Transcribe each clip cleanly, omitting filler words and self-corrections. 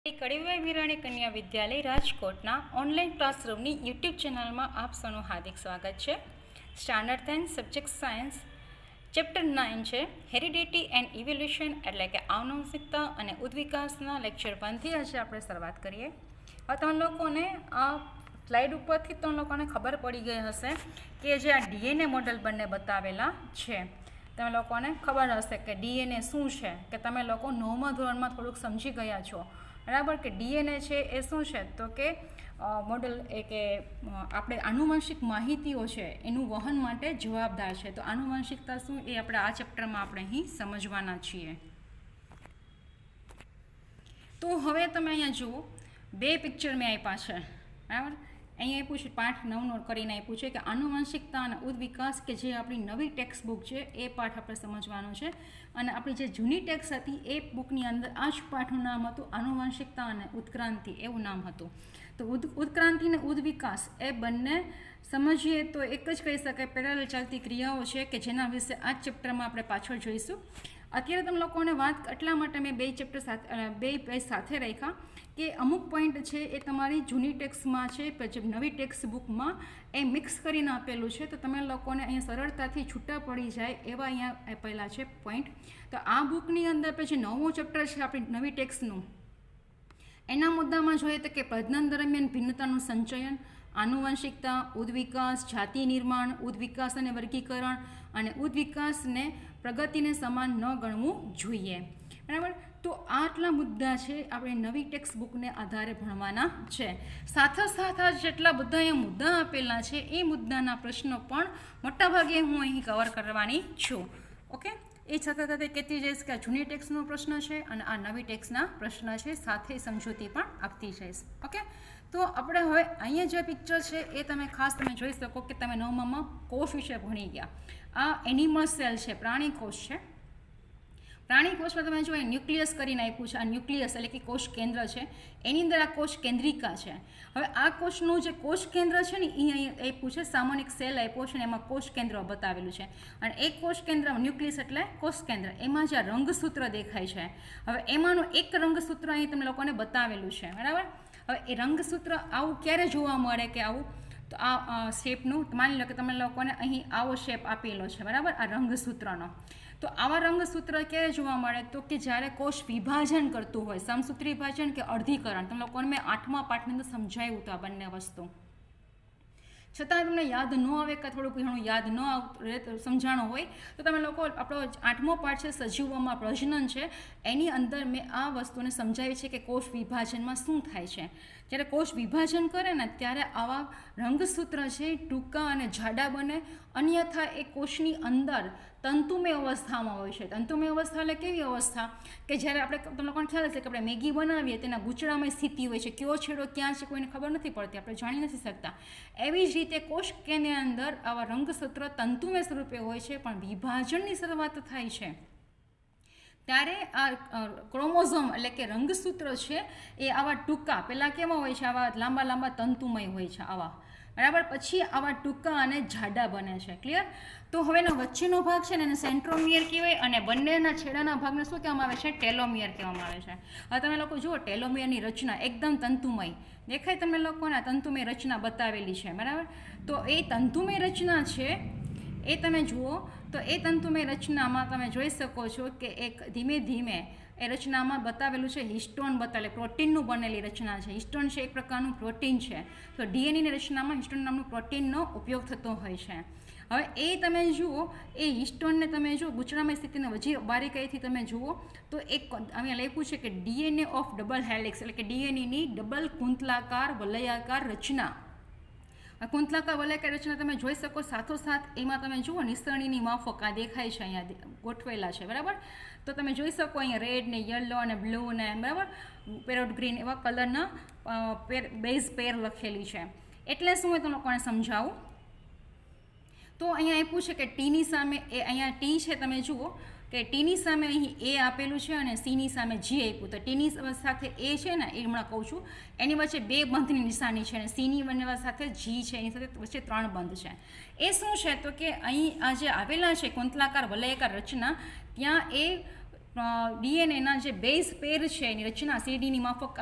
કડીભાઈ વિરાણી કન્યા વિદ્યાલય રાજકોટના online ક્લાસરૂમની YouTube ચેનલમાં આપ સૌનું હાર્દિક સ્વાગત છે. સ્ટાન્ડર્ડ 10 સબ્જેક્ટ સાયન્સ ચેપ્ટર 9 છે હેરિડિટી એન્ડ ઇવોલ્યુશન એટલે કે આનુવંશિકતા અને ઉદ્વિકાસના લેક્ચર 1થી આજે આપણે શરૂઆત કરીએ. હવે તમે લોકોને આ સ્લાઇડ ઉપરથી તમે લોકોને ખબર પડી ગઈ હશે કે જે આ ડીએનએ મોડલ બંને બતાવેલા છે. તમે લોકોને ખબર હશે કે ડીએનએ શું છે, કે તમે લોકો 9મા ધોરણમાં થોડુંક સમજી ગયા છો બરાબર. કે ડીએનએ છે એ શું છે તો કે મોડલ એ કે આપણે આનુવંશિક માહિતીઓ છે એનું વહન માટે જવાબદાર છે. તો આનુવંશિકતા શું એ આપણે આ ચેપ્ટરમાં આપણે અહીં સમજવાના છીએ. તો હવે તમે અહીંયા જુઓ, બે પિક્ચર મેં આપ્યા છે બરાબર. અહીંયા આપ્યું છે પાઠ 9 કરીને આપ્યું છે કે આનુવંશિકતા અને ઉદ્વિકાસ, કે જે આપણી નવી ટેક્સ્ટ બુક છે એ પાઠ આપણે સમજવાનો છે. અને આપણી જે જૂની ટેક્સ્ટ હતી એ બુકની અંદર આ જ પાઠનું નામ હતું આનુવંશિકતા અને ઉત્ક્રાંતિ, એવું નામ હતું. તો ઉત્ક્રાંતિ અને ઉદ્વિકાસ એ બંને સમજીએ તો એક જ કહી શકાય પેરેલલ ચાલતી ક્રિયાઓ છે કે જેના વિશે આ ચેપ્ટરમાં આપણે પાછળ જોઈશું. અત્યારે તમે લોકોને વાત એટલા માટે મેં બે ચેપ્ટર સાથે રાખ્યા કે અમુક પોઈન્ટ છે એ તમારી જૂની ટેક્સ્ટમાં છે, પછી નવી ટેક્સ્ટ બુકમાં એ મિક્સ કરીને આપેલું છે. તો તમે લોકોને અહીંયા સરળતાથી છૂટા પડી જાય એવા અહીંયા આપેલા છે પોઈન્ટ. તો આ બુકની અંદર પછી 9મું ચેપ્ટર છે આપણી નવી ટેક્સ્ટનું, એના મુદ્દામાં જોઈએ તો કે પ્રજનન દરમિયાન ભિન્નતાનું સંચયન, આનુવંશિકતા, ઉદ્વિકાસ, જાતિ નિર્માણ, ઉદ્વિકાસ અને વર્ગીકરણ, અને ઉદ્વિકાસને પ્રગતિને સમાન ન ગણવું જોઈએ બરાબર. તો આટલા મુદ્દા છે આપણે નવી ટેક્સ્ટ બુકને આધારે ભણવાના છે. સાથે જેટલા બધા અહીંયા મુદ્દા આપેલા છે એ મુદ્દાના પ્રશ્નો પણ મોટાભાગે હું અહીં કવર કરવાની છું. ઓકે, એ સાથે કહેતી જઈશ કે આ જૂની ટેક્સ્ટનો પ્રશ્ન છે અને આ નવી ટેક્સ્ટના પ્રશ્ન છે, સાથે સમજૂતી પણ આપતી જઈશ. ઓકે, તો આપણે હવે અહીંયા જે પિક્ચર છે એ તમે ખાસ તમે જોઈ શકો કે તમે 9મામાં કોષ વિશે ભણી ગયા. આ એનિમલ સેલ છે, પ્રાણી કોષ છે. પ્રાણી કોષમાં તમે જો ન્યુક્લિયસ કરીને આપ્યું છે. આ ન્યુક્લિયસ એટલે કે કોષ કેન્દ્ર છે, એની અંદર આ કોષ કેન્દ્રિકા છે. હવે આ કોષનું જે કોષ કેન્દ્ર છે ને એ અહીંયા આપ્યું છે, સામાન્ય સેલ આપ્યો છે ને એમાં કોષ કેન્દ્ર બતાવેલું છે. અને એક કોષ કેન્દ્ર ન્યુક્લિયસ એટલે કોષ કેન્દ્ર, એમાં જે રંગસૂત્ર દેખાય છે, હવે એમાંનું એક રંગસૂત્ર અહીં તમને લોકોને બતાવેલું છે બરાબર. હવે એ રંગસૂત્ર આવું ક્યારે જોવા મળે કે આવું, તો આ શેપનું માની લો કે તમે લોકોને અહીં આવો શેપ આપેલો છે બરાબર, આ રંગસૂત્રનો. તો આવા રંગસૂત્ર ક્યારે જોવા મળે તો કે જ્યારે કોષ વિભાજન કરતું હોય, સમસૂત્રી વિભાજન કે અર્ધીકરણ. તમે લોકોને મેં 8મા પાઠની અંદર સમજાવ્યું હતું આ બંને વસ્તુ, છતાં તમને યાદ ન આવે કે થોડુંક ઘણું યાદ ન સમજાણું હોય તો તમે લોકો આપણો 8મો પાઠ છે સજીવોમાં પ્રજનન છે, એની અંદર મેં આ વસ્તુને સમજાવી છે કે કોષ વિભાજનમાં શું થાય છે. જ્યારે કોષ વિભાજન કરે ને ત્યારે આવા રંગસૂત્ર છે ટૂંકા અને જાડા બને, અન્યથા એ કોષની અંદર તંતુમય અવસ્થામાં હોય છે. તંતુમય અવસ્થા એટલે કેવી અવસ્થા કે જ્યારે આપણે તમને લોકોને ખ્યાલ હશે કે આપણે મેગી બનાવીએ તેના ગૂંચળામય સ્થિતિ હોય છે, કયો છેડો ક્યાં છે કોઈને ખબર નથી પડતી, આપણે જાણી નથી શકતા. એવી જ રીતે કોષ કેન્દ્રની અંદર આવા રંગસૂત્ર તંતુમય સ્વરૂપે હોય છે, પણ વિભાજનની શરૂઆત થાય છે ત્યારે આ ક્રોમોઝોમ એટલે કે રંગસૂત્ર છે એ આવા ટૂંકા, પહેલાં કેવા હોય છે, આવા લાંબા તંતુમય હોય છે આવા બરાબર, પછી આવા ટૂંકા અને જાડા બને છે. ક્લિયર? તો હવે એનો વચ્ચેનો ભાગ છે ને એને સેન્ટ્રોમિયર કહેવાય, અને બંનેના છેડાના ભાગને શું કહેવામાં આવે છે? ટેલોમિયર કહેવામાં આવે છે. હવે તમે લોકો જુઓ ટેલોમિયરની રચના એકદમ તંતુમય દેખાય, તમે લોકોને તંતુમય રચના બતાવેલી છે બરાબર. તો એ તંતુમય રચના છે એ તમે જુઓ તો એ તંતુમય રચનામાં તમે જોઈ શકો છો કે એક ધીમે ધીમે એ રચનામાં બતાવેલું છે હિસ્ટોન બતાવેલું, પ્રોટીનનું બનેલી રચના છે. હિસ્ટોન છે એક પ્રકારનું પ્રોટીન છે. તો ડીએનએની રચનામાં હિસ્ટોન નામનું પ્રોટીનનો ઉપયોગ થતો હોય છે. હવે એ તમે જુઓ, એ હિસ્ટોનને તમે જુઓ ગૂંચળામય સ્થિતિને હજી બારીકાઈથી તમે જુઓ તો એક અહીંયા લખ્યું છે કે ડીએનએ ઓફ ડબલ હેલિક્સ એટલે કે ડીએનએની ડબલ કુંતલાકાર વલયાકાર રચના. કુંતલાકાર વલયાકાર રચના તમે જોઈ શકો, સાથોસાથ એમાં તમે જુઓ નિસરણીની માફક આ દેખાય છે અહીંયા ગોઠવેલા છે બરાબર. તો તમે જોઈ શકો અહીંયા રેડ ને યલો અને બ્લુ ને બરાબર પેરોટ ગ્રીન એવા કલરના બેઝ પેર લખેલી છે. એટલે શું હોય તમે લોકોને સમજાવું. તો અહીંયા આપ્યું છે કે ટીની સામે એ અહીંયા ટી છે, તમે જુઓ કે ટીની સામે અહીં એ આપેલું છે અને સીની સામે જી આપ્યું. તો ટીની સાથે એ છે ને એ હમણાં કહું છું, એની વચ્ચે 2 બંધની નિશાની છે અને સીની બંને સાથે જી છે, એની સાથે વચ્ચે 3 બંધ છે. એ શું છે તો કે અહીં આ જે આવેલા છે કુંતલાકાર વલયાકાર રચના, ત્યાં એ ડીએનએના જે બેઝ પેર છે એની રચના સીડીની માફક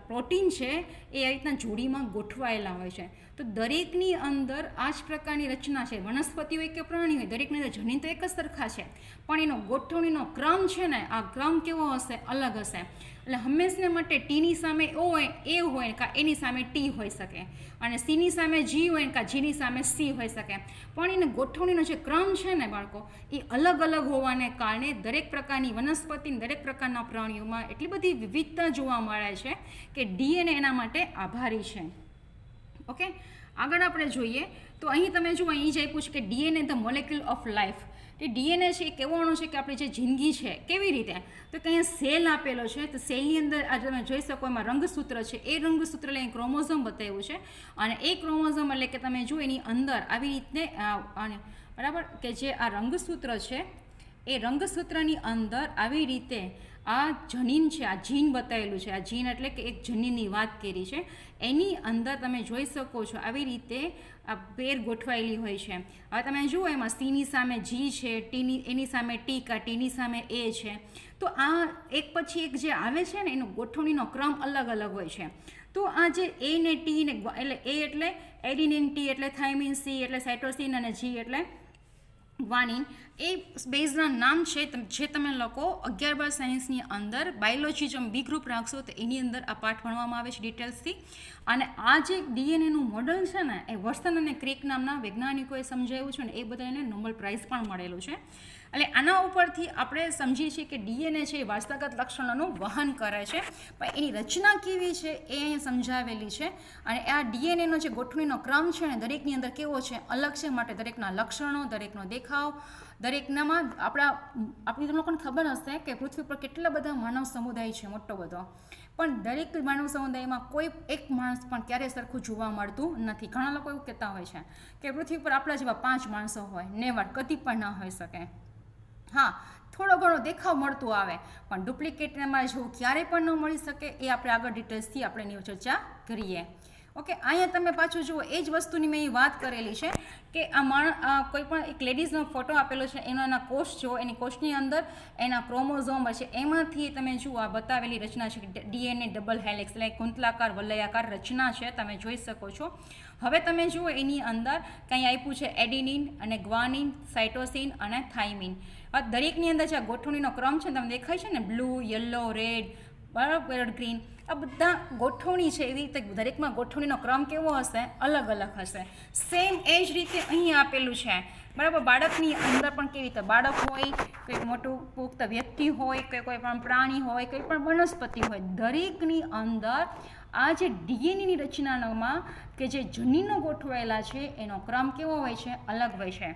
પ્રોટીન છે એ આ રીતના જોડીમાં ગોઠવાયેલા હોય છે. તો દરેકની અંદર આ જ પ્રકારની રચના છે. વનસ્પતિ હોય કે પ્રાણી હોય, દરેકની અંદર જનીન તો એક જ સરખા છે, પણ એનો ગોઠવણીનો ક્રમ છે ને, આ ક્રમ કેવો હશે? અલગ હશે. એટલે હંમેશને માટે ટીની સામે ઓ હોય એ હોય કાં એની સામે ટી હોઈ શકે, અને સીની સામે જી હોય કાં જીની સામે સી હોઈ શકે, પણ એને ગોઠવણીનો જે ક્રમ છે ને બાળકો, એ અલગ અલગ હોવાને કારણે દરેક પ્રકારની વનસ્પતિ, દરેક પ્રકારના પ્રાણીઓમાં એટલી બધી વિવિધતા જોવા મળે છે કે ડીએનએ એના માટે આભારી છે. ઓકે, આગળ આપણે જોઈએ તો અહીં તમે જુઓ, અહીં જ આપ્યું છે કે DNA the molecule of life. કે ડીએનએ છે એ કેવો અણુ છે કે આપણી જે જિંદગી છે કેવી રીતે, તો કે અહીંયા સેલ આપેલો છે, તો સેલની અંદર આ તમે જોઈ શકો એમાં રંગસૂત્ર છે, એ રંગસૂત્ર એટલે ક્રોમોઝોમ બતાવ્યું છે, અને એ ક્રોમોઝોમ એટલે કે તમે જુઓ એની અંદર આવી રીતને બરાબર કે જે આ રંગસૂત્ર છે એ રંગસૂત્રની અંદર આવી રીતે આ જનીન છે, આ જીન બતાવેલું છે. આ જીન એટલે કે એક જનીનની વાત કરી છે, એની અંદર તમે જોઈ શકો છો આવી રીતે આ પેર ગોઠવાયેલી હોય છે. હવે તમે જુઓ એમાં સીની સામે જી છે, ટીની એની સામે ટી કા ટીની સામે એ છે. તો આ એક પછી એક જે આવે છે ને એનો ગોઠવણીનો ક્રમ અલગ અલગ હોય છે. તો આ જે એ ને ટી ને એટલે એ એટલે એડિનિન, ટી એટલે થાઇમિન, સી એટલે સાઇટોસિન અને જી એટલે ગ્વાનિન, એ બેઝના નામ છે જે તમે લોકો 11 સાયન્સની અંદર બાયોલોજી બી ગ્રુપ રાખશો તો એની અંદર આ પાઠ ભણવામાં આવે છે ડિટેલ્સથી. અને આ જે ડીએનએનું મોડલ છે ને એ વર્સન અને ક્રિક નામના વૈજ્ઞાનિકોએ સમજાવ્યું છે ને, એ બધાને નોબેલ પ્રાઇઝ પણ મળેલું છે. એટલે આના ઉપરથી આપણે સમજીએ છીએ કે ડીએનએ છે એ વારસાગત લક્ષણોનું વહન કરે છે, પણ એની રચના કેવી છે એ અહીંયા સમજાવેલી છે. અને આ ડીએનએનો જે ગોઠવણીનો ક્રમ છે ને દરેકની અંદર કેવો છે? અલગ છે. માટે દરેકના લક્ષણો, દરેકનો દેખાવ, દરેકનામાં આપણી લોકોને ખબર હશે કે પૃથ્વી પર કેટલા બધા માનવ સમુદાય છે, મોટો બધો, પણ દરેક માનવ સમુદાયમાં કોઈ એક માણસ પણ ક્યારેય સરખું જોવા મળતું નથી. ઘણા લોકો એવું કહેતા હોય છે કે પૃથ્વી પર આપણા જેવા 5 માણસો હોય, નેવર કદી પણ ના હોઈ શકે. હા, થોડો ઘણો દેખાવ મળતું આવે, પણ ડુપ્લિકેટ એમાં જેવું ક્યારેય પણ ન મળી શકે. એ આપણે આગળ ડિટેલ્સથી આપણે એની ચર્ચા કરીએ. ઓકે, અહીંયા તમે પાછું જુઓ એ જ વસ્તુની મેં વાત કરેલી છે કે આ કોઈ પણ એક લેડીઝનો ફોટો આપેલો છે, એના કોષ જુઓ, એની કોષની અંદર એના ક્રોમોઝોમ છે, એમાંથી તમે જુઓ આ બતાવેલી રચના છે ડીએનએ ડબલ હેલિક્સ એટલે કુંતલાકાર વલયાકાર રચના છે, તમે જોઈ શકો છો. હવે તમે જુઓ એની અંદર કંઈ આપ્યું છે એડિનિન અને ગ્વાનિન, સાઇટોસિન અને થાઇમિન. દરેકની અંદર જે ગોઠવણીનો ક્રમ છે તમને દેખાય છે ને, બ્લુ, યલો, રેડ, બરાબર, ગ્રીન, આ બધા ગોઠવણી છે. એવી રીતે દરેકમાં ગોઠવણીનો ક્રમ કેવો હશે? અલગ અલગ હશે. સેમ એ જ રીતે અહીં આપેલું છે, બરાબર. બાળકની અંદર પણ કેવી રીતે બાળક હોય, કંઈક મોટું પુખ્ત વ્યક્તિ હોય, કે કોઈ પણ પ્રાણી હોય, કોઈ પણ વનસ્પતિ હોય, દરેકની અંદર આ જે ડીએનએની રચનામાં કે જે જનીનો ગોઠવાયેલા છે એનો ક્રમ કેવો હોય છે? અલગ હોય છે.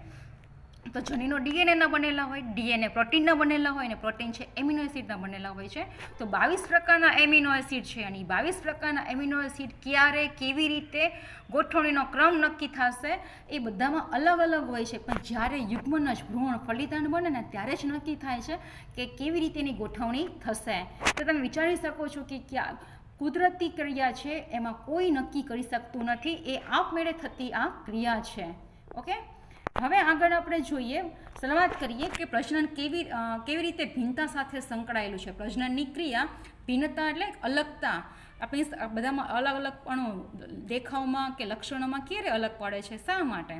તો જનીનો ડીએનએના બનેલા હોય, ડીએનએ પ્રોટીનના બનેલા હોય, અને પ્રોટીન છે એમિનો એસિડના બનેલા હોય છે. તો 22 પ્રકારના એમિનો એસિડ છે, અને 22 પ્રકારના એમિનો એસિડ ક્યારે, કેવી રીતે ગોઠવણીનો ક્રમ નક્કી થશે એ બધામાં અલગ અલગ હોય છે. પણ જ્યારે યુગ્મનજ ભ્રૂણ ફલિતાંડ બને ને ત્યારે જ નક્કી થાય છે કે કેવી રીતે એની ગોઠવણી થશે. તો તમે વિચારી શકો છો કે કુદરતી ક્રિયા છે એમાં કોઈ નક્કી કરી શકતું નથી, એ આપમેળે થતી આ ક્રિયા છે. ઓકે, હવે આગળ આપણે જોઈએ, શરૂઆત કરીએ કે પ્રજનન કેવી રીતે ભિન્નતા સાથે સંકળાયેલું છે. પ્રજનનની ક્રિયા, ભિન્નતા એટલે અલગતા, આપણે બધામાં અલગ અલગ પણ દેખાવમાં કે લક્ષણોમાં ક્યારે અલગ પડે છે? શા માટે?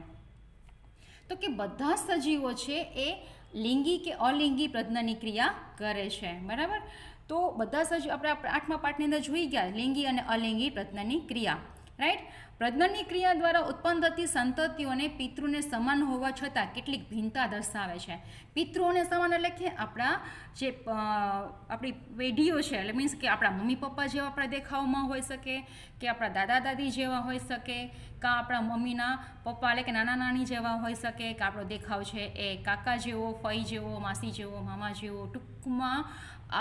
તો કે બધા સજીવો છે એ લિંગી કે અલિંગી પ્રજનનની ક્રિયા કરે છે, બરાબર. તો બધા સજીવો આપણે 8મા પાઠની અંદર જોઈ ગયા લિંગી અને અલિંગી પ્રજનનની ક્રિયા, રાઈટ. પ્રજનનની ક્રિયા દ્વારા ઉત્પન્ન થતી સંતતિઓને પિતૃને સમાન હોવા છતાં કેટલીક ભિન્નતા દર્શાવે છે. પિતૃઓને સમાન એટલે કે આપણી પેઢીઓ છે, એટલે મીન્સ કે આપણા મમ્મી પપ્પા જેવા આપણા દેખાવમાં હોઈ શકે, કે આપણા દાદા દાદી જેવા હોઈ શકે, કાં આપણા મમ્મીના પપ્પા એટલે કે નાના નાની જેવા હોઈ શકે, કે આપણો દેખાવ છે એ કાકા જેવો, ફઈ જેવો, માસી જેવો, મામા જેવો, ટૂંકમાં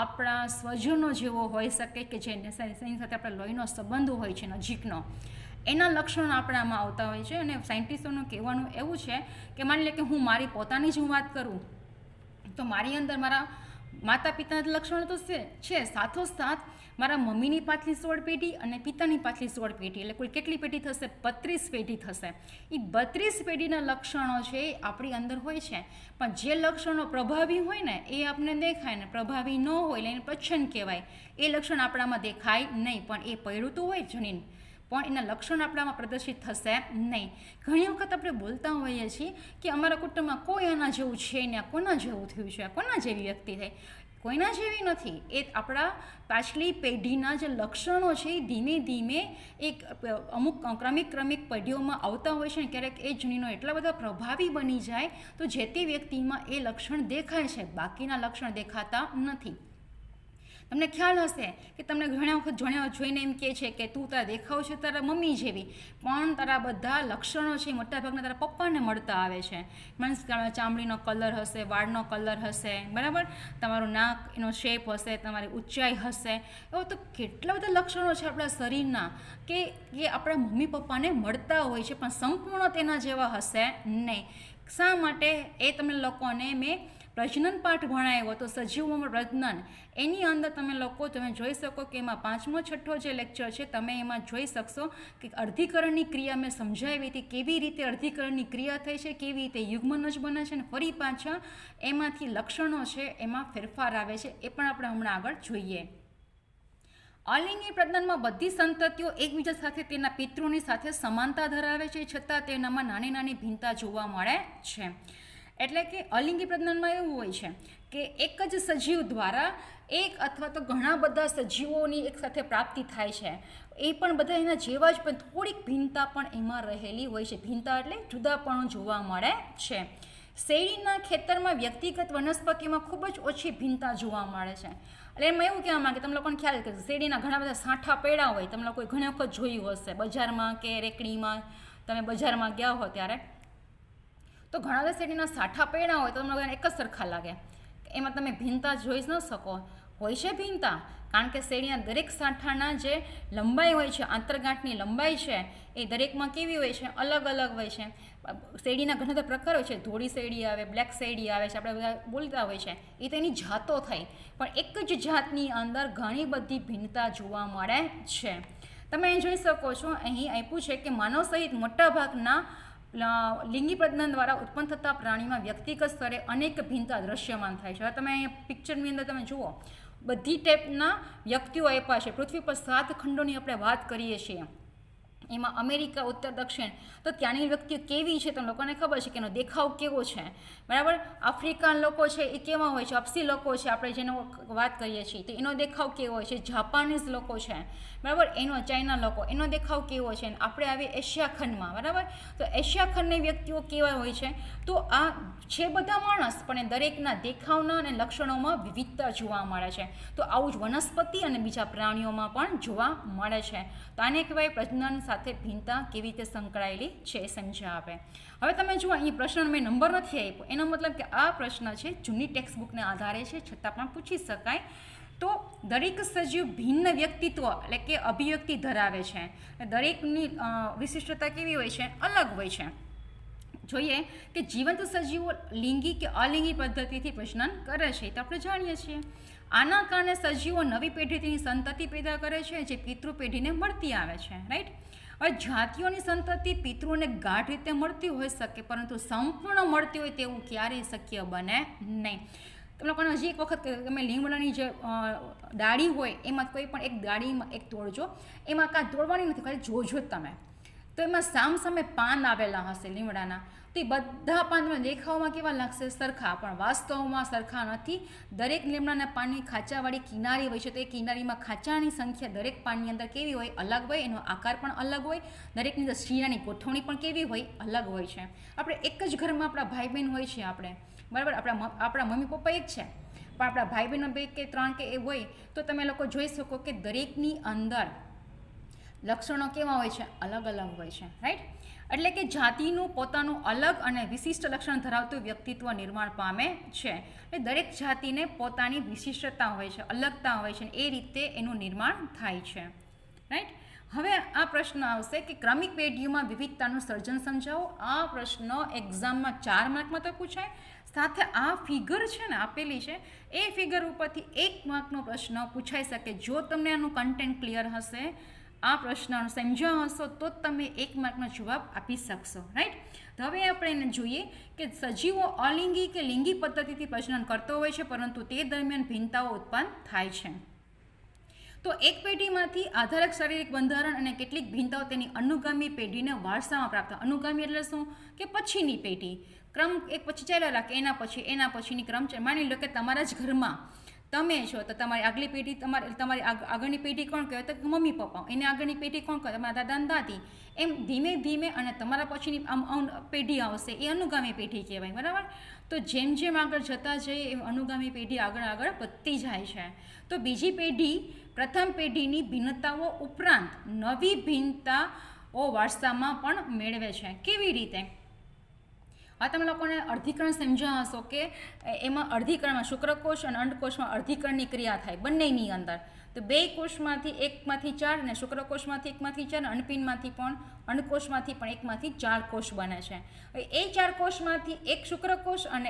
આપણા સ્વજનો જેવો હોઈ શકે, કે જેની સાથે આપણા લોહીનો સંબંધ હોય છે નજીકનો. એના લક્ષણો આપણામાં આવતા હોય છે. અને સાયન્ટિસ્ટોનું કહેવાનું એવું છે કે માની લે કે હું મારી પોતાની જ વાત કરું તો મારી અંદર મારા માતા પિતાના લક્ષણો તો છે, સાથોસાથ મારા મમ્મીની પાછલી 16 પેઢી અને પિતાની પાછલી 16 પેઢી, એટલે કુલ કેટલી પેઢી થશે? 32 પેઢી થશે. એ 32 પેઢીના લક્ષણો છે એ આપણી અંદર હોય છે, પણ જે લક્ષણો પ્રભાવી હોય ને એ આપણને દેખાય ને, પ્રભાવી ન હોય એટલે એને પ્રચ્છન્ન કહેવાય. એ લક્ષણ આપણામાં દેખાય નહીં, પણ એ પડ્યું તો હોય જનીન, પણ એના લક્ષણ આપણામાં પ્રદર્શિત થશે નહીં. ઘણી વખત આપણે બોલતા હોઈએ છીએ કે અમારા કુટુંબમાં કોઈ આના જેવું છે ને, કોના જેવું થયું છે, કોના જેવી વ્યક્તિ થઈ. કોઈના જેવી નથી. એ આપણા પાછલી પેઢીના જે લક્ષણો છે એ ધીમે ધીમે એક અમુક ક્રમિક પેઢીઓમાં આવતા હોય છે ને, ક્યારેક એ જનીનો એટલા બધા પ્રભાવી બની જાય તો જે તે વ્યક્તિમાં એ લક્ષણ દેખાય છે, બાકીના લક્ષણ દેખાતા નથી. તમને ખ્યાલ હશે કે તમને ઘણા વખત જોઈને એમ કહે છે કે તું તારા દેખાવ છે તારા મમ્મી જેવી, પણ તારા બધા લક્ષણો છે મોટાભાગના તારા પપ્પાને મળતા આવે છે. મીન્સ ચામડીનો કલર હશે, વાળનો કલર હશે, બરાબર, તમારું નાક એનો શેપ હશે, તમારી ઊંચાઈ હશે. એવો તો કેટલા બધા લક્ષણો છે આપણા શરીરના કે એ આપણા મમ્મી પપ્પાને મળતા હોય છે, પણ સંપૂર્ણ તેના જેવા હશે નહીં. શા માટે? એ તમે લોકોને મેં પ્રજનન પાઠ ભણાવ્યો તો સજીવોમાં પ્રજનન, એની અંદર તમે જોઈ શકો કે એમાં 5મો 6ઠ્ઠો જે લેક્ચર છે તમે એમાં જોઈ શકશો કે અર્ધીકરણની ક્રિયા મેં સમજાવી હતી, કેવી રીતે અર્ધીકરણની ક્રિયા થઈ છે, કેવી રીતે યુગ્મનજ બને છે, અને ફરી પાછા એમાંથી લક્ષણો છે એમાં ફેરફાર આવે છે, એ પણ આપણે હમણાં આગળ જોઈએ. અલિંગી પ્રજનનમાં બધી સંતતિઓ એકબીજા સાથે તેના પિતૃની સાથે સમાનતા ધરાવે છે, છતાં તેનામાં નાની નાની ભિન્નતા જોવા મળે છે. એટલે કે અલિંગી પ્રજનનમાં એવું હોય છે કે એક જ સજીવ દ્વારા એક અથવા તો ઘણા બધા સજીવોની એક સાથે પ્રાપ્તિ થાય છે. એ પણ બધા એના જેવા જ, પણ થોડીક ભિન્નતા પણ એમાં રહેલી હોય છે. ભિન્નતા એટલે જુદાપણું જોવા મળે છે. શેરડીના ખેતરમાં વ્યક્તિગત વનસ્પતિમાં ખૂબ જ ઓછી ભિન્નતા જોવા મળે છે. એટલે એમાં એવું કહેવા માંગે, તમે લોકોને ખ્યાલ કે શેરડીના ઘણા બધા સાંઠા પડ્યા હોય, તમે લોકોએ ઘણી વખત જોયું હશે બજારમાં કે રેકડીમાં, તમે બજારમાં ગયા હો ત્યારે તો ઘણા બધા શેરડીના સાંઠા પડ્યા હોય તો તમને એક જ સરખા લાગે, એમાં તમે ભિન્નતા જોઈ ન શકો. હોય છે ભિન્નતા, કારણ કે શેરડીના દરેક સાંઠાના જે લંબાઈ હોય છે, આંતરગાંઠની લંબાઈ છે એ દરેકમાં કેવી હોય છે? અલગ અલગ હોય છે. શેરડીના ઘણા બધા પ્રકાર હોય છે, ધોળી શેરડી આવે, બ્લેક શેરડી આવે છે, આપણે બધા બોલતા હોય છે, એ તો એની જાતો થઈ, પણ એક જ જાતની અંદર ઘણી બધી ભિન્નતા જોવા મળે છે. તમે અહીં જોઈ શકો છો, અહીં આપ્યું છે કે માનવ સહિત મોટાભાગના લિંગી પ્રજનન દ્વારા ઉત્પન્ન થતા પ્રાણીમાં વ્યક્તિગત સ્તરે અનેક ભિન્નતા દ્રશ્યમાન થાય છે. હવે તમે અહીંયા પિક્ચરની અંદર તમે જુઓ, બધી ટાઈપના વ્યક્તિઓ આપ્યા છે. પૃથ્વી પર 7 ખંડોની આપણે વાત કરીએ છીએ, એમાં અમેરિકા, ઉત્તર, દક્ષિણ, તો ત્યાંની વ્યક્તિઓ કેવી છે તો લોકોને ખબર છે કે એનો દેખાવ કેવો છે, બરાબર. આફ્રિકન લોકો છે એ કેવા હોય છે, અપસી લોકો છે આપણે જેનો વાત કરીએ છીએ, તો એનો દેખાવ કેવો હોય છે. જાપાનીઝ લોકો છે, બરાબર, ચાઇના લોકો, એનો દેખાવ કેવો છે. આપણે આવીએ એશિયા ખંડમાં, બરાબર, તો એશિયા ખંડની વ્યક્તિઓ કેવા હોય છે? તો આ છે બધા માણસ, પણ એ દરેકના દેખાવના અને લક્ષણોમાં વિવિધતા જોવા મળે છે. તો આવું જ વનસ્પતિ અને બીજા પ્રાણીઓમાં પણ જોવા મળે છે. તો આને કહેવાય પ્રજનન સાથે ભિન્નતા કેવી રીતે સંકળાયેલી છે એ સમજાવે. હવે તમે જુઓ, અહીં પ્રશ્ન મેં નંબર નથી આપ્યો, એનો મતલબ કે આ પ્રશ્ન છે જૂની ટેક્સ્ટ બુકને આધારે છે, છતાં પણ પૂછી શકાય. તો દરેક સજીવ ભિન્ન વ્યક્તિત્વ એટલે કે અભિવ્યક્તિ ધરાવે છે. દરેકની વિશિષ્ટતા કેવી હોય છે? અલગ હોય છે. જોઈએ કે જીવંત સજીવો લિંગી કે અલિંગી પદ્ધતિથી પ્રજનન કરે છે, તો આપણે જાણીએ છીએ. આના કારણે સજીવો નવી પેઢીની સંતતિ પેદા કરે છે જે પિતૃ પેઢીને મળતી આવે છે, રાઈટ. હવે જાતિઓની સંતતિ પિતૃને ગાઢ રીતે મળતી હોઈ શકે, પરંતુ સંપૂર્ણ મળતી હોય તેવું ક્યારેય શક્ય બને નહીં. તમે લોકોને હજી એક વખત તમે લીમડાની જે ડાળી હોય એમાં કોઈ પણ એક ડાળીમાં એક તોડજો, એમાં કાંઈ તોડવાની નથી, ખાલી જોજો તમે, તો એમાં સામસામે પાન આવેલા હશે લીમડાના, તો એ બધા પાન તમને દેખાવમાં કેવા લાગશે? સરખા, પણ વાસ્તવમાં સરખા નથી. દરેક લીમડાના પાનની ખાંચાવાળી કિનારી હોય છે, તો એ કિનારીમાં ખાંચાની સંખ્યા દરેક પાનની અંદર કેવી હોય? અલગ હોય. એનો આકાર પણ અલગ હોય. દરેકની અંદર શીરાની ગોઠવણી પણ કેવી હોય? અલગ હોય છે. આપણે એક જ ઘરમાં આપણા ભાઈ બહેન હોય છે, આપણે બરાબર, આપણા મમ્મી પપ્પા એક છે, પણ આપણા ભાઈ બહેનો 2 કે 3 કે એ હોય, તો તમે લોકો જોઈ શકો કે દરેકની અંદર લક્ષણો કેવા હોય છે? અલગ અલગ હોય છે, રાઈટ. એટલે કે જાતિનું પોતાનું અલગ અને વિશિષ્ટ લક્ષણ ધરાવતું વ્યક્તિત્વ નિર્માણ પામે છે. એટલે દરેક જાતિને પોતાની વિશિષ્ટતા હોય છે, અલગતા હોય છે, એ રીતે એનું નિર્માણ થાય છે, રાઈટ. હવે આ પ્રશ્ન આવશે કે ક્રમિક પેઢીઓમાં વિવિધતાનું સર્જન સમજાવો. આ પ્રશ્ન એક્ઝામમાં 4 માર્કમાં તો પૂછાય, સાથે આ ફિગર છે ને આપેલી છે એ ફિગર ઉપરથી 1 માર્કનો પ્રશ્ન પૂછાઈ શકે. જો તમને આનું કન્ટેન્ટ ક્લિયર હશે, આ પ્રશ્ન સમજ્યા હશો, તો જ તમે 1 માર્કનો જવાબ આપી શકશો. રાઈટ. તો હવે આપણે એને જોઈએ કે સજીવો અલિંગી કે લિંગી પદ્ધતિથી પ્રજનન કરતો હોય છે, પરંતુ તે દરમિયાન ભિન્નતાઓ ઉત્પન્ન થાય છે. તો એક પેઢીમાંથી આધારક શારીરિક બંધારણ અને કેટલીક ભિન્નતાઓ તેની અનુગામી પેઢીને વારસામાં પ્રાપ્ત થાય. અનુગામી એટલે શું? કે પછીની પેઢી. ક્રમ એક પછી ચાલ્યા રાખે, એના પછીની ક્રમ છે. માની લો કે તમારા જ ઘરમાં તમે છો, તો તમારી આગલી પેઢી, તમારી આગળની પેઢી કોણ કહેવાય? તો મમ્મી પપ્પા. એની આગળની પેઢી કોણ કહેવાય? તમારા દાદા દાદી. એમ ધીમે ધીમે અને તમારા પછીની પેઢી આવશે, એ અનુગામી પેઢી કહેવાય. બરાબર. તો જેમ જેમ આગળ જતા જઈએ એમ અનુગામી પેઢી આગળ વધતી જાય છે. તો બીજી પેઢી પ્રથમ પેઢીની ભિન્નતાઓ ઉપરાંત નવી ભિન્નતાઓ વારસામાં પણ મેળવે છે. કેવી રીતે? આ તમે લોકોને અર્ધીકરણ સમજ્યા હશો કે એમાં અર્ધીકરણમાં શુક્રકોષ અને અંડકોષમાં અર્ધીકરણની ક્રિયા થાય બંનેની અંદર. તો 2 કોષમાંથી 1માંથી 4 અને શુક્રકોષમાંથી 1માંથી 4 અને અંડપિંડમાંથી પણ અંડકોષમાંથી પણ 1માંથી 4 કોષ બને છે. એ 4 કોષમાંથી 1 શુક્રકોષ અને